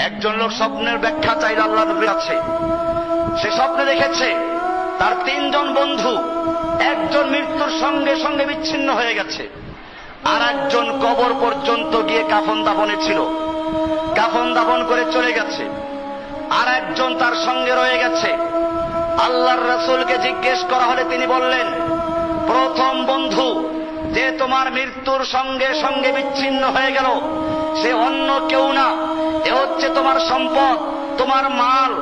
একজন লোক স্বপ্নের ব্যাখ্যা চাইল আল্লাহর নবীর কাছে। সে স্বপ্নে দেখেছে তার তিনজন বন্ধু, একজন মৃত্যুর সঙ্গে সঙ্গে বিচ্ছিন্ন হয়ে গেছে, আর একজন কবর পর্যন্ত গিয়ে কাফন দাফনে ছিল, কাফন দাফন করে চলে গেছে, আর একজন তার সঙ্গে রয়ে গেছে। আল্লাহর রাসূলকে জিজ্ঞেস করা হলে তিনি বললেন, প্রথম বন্ধু যে তোমার মৃত্যুর সঙ্গে সঙ্গে বিচ্ছিন্ন হয়ে গেল, সে অন্য কেউ না, এ হচ্ছে তোমার সম্পদ, তোমার মাল,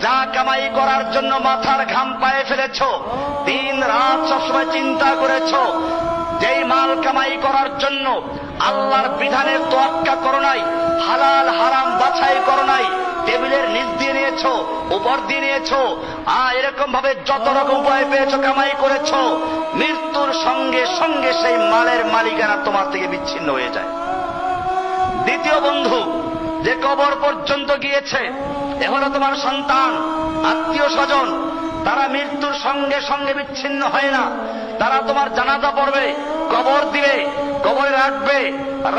যা কামাই করার জন্য মাথার ঘাম পায়ে ফেলেছ, দিন রাত সবসময় চিন্তা করেছ, যেই মাল কামাই করার জন্য আল্লাহর বিধানের তোয়াক্কা করো নাই, হালাল হারাম বাছাই করো নাই, টেবিলের নিচ দিয়ে নিয়েছো, উপর দিয়ে নিয়েছো, এরকম ভাবে যত রকম উপায় পেয়েছো, কামাই করেছো, মৃত্যুর সঙ্গে সঙ্গে সেই মালের মালিকানা তোমার থেকে বিচ্ছিন্ন হয়ে যায়। দ্বিতীয় বন্ধু যে কবর পর্যন্ত গিয়েছে, এ হলো তোমার সন্তান, আত্মীয় স্বজন, তারা মৃত্যুর সঙ্গে সঙ্গে বিচ্ছিন্ন হয় না, তারা তোমার জানাজা পড়বে, কবর দিবে, কবরে রাখবে,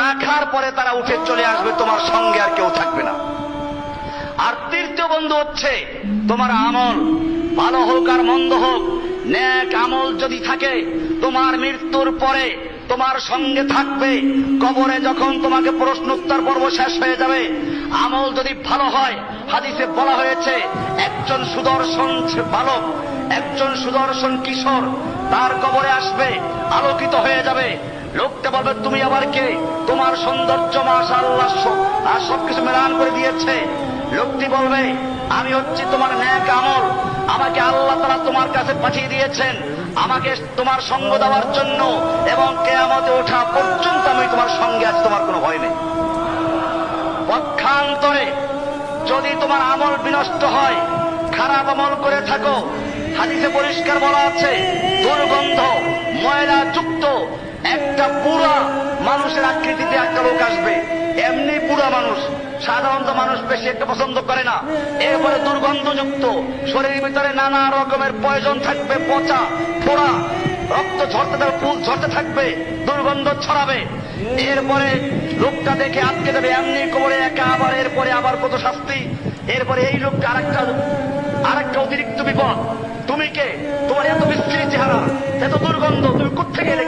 রাখার পরে তারা উঠে চলে আসবে, তোমার সঙ্গে আর কেউ থাকবে না। আর তৃতীয় বন্ধু হচ্ছে তোমার আমল, ভালো হোক আর মন্দ হোক, নেক আমল যদি থাকে তোমার মৃত্যুর পরে তোমার সঙ্গে থাকবে, কবরে যখন তোমাকে প্রশ্ন উত্তর পর্ব শেষ হয়ে যাবে, আমল যদি ভালো হয়, হাদিসে বলা হয়েছে একজন সুদর্শন বালক, একজন সুদর্শন কিশোর তার কবরে আসবে, আলোকিত হয়ে যাবে। লোকটা বলবে, তুমি আবার কে? তোমার সৌন্দর্য মাশাআল্লাহ আর সবকিছু মেলান করে দিয়েছে। লোকটি বলবে, আমি হচ্ছি তোমার নেক আমল, আমাকে আল্লাহ তাআলা তোমার কাছে পাঠিয়ে দিয়েছেন আমাকে তোমার সঙ্গ দেওয়ার জন্য, এবং কিয়ামতে ওঠা পর্যন্ত আমি তোমার সঙ্গে আছি, তোমার কোনো ভয় নেই। পক্ষান্তরে যদি তোমার আমল বিনষ্ট হয়, খারাপ আমল করে থাকো, হাদিসে পরিষ্কার বলা আছে, দুর্গন্ধ ময়লা যুক্ত একটা বুড়া মানুষের আকৃতিতে একটা লোক আসবে, এমনি বুড়া মানুষ, সাধারণত মানুষ বেশি একটা পছন্দ করে না। এরপরে দুর্গন্ধযুক্ত, শরীরের ভিতরে নানা রকমের পয়জন থাকবে, পচা ফোড়া, রক্ত ঝরতে থাকবে, ফুল ঝরতে থাকবে, দুর্গন্ধ ছড়াবে। এরপরে লোকটা দেখে আটকে দেবে, এমনি কবরে একা, আবার এরপরে আবার কত শাস্তি। এরপরে এই লোকটা আরেকটা অতিরিক্ত বিপদ। তুমি কে? তোমার এত বিশ্রী চেহারা, এত দুর্গন্ধ, তুমি কোত্থেকে এলে?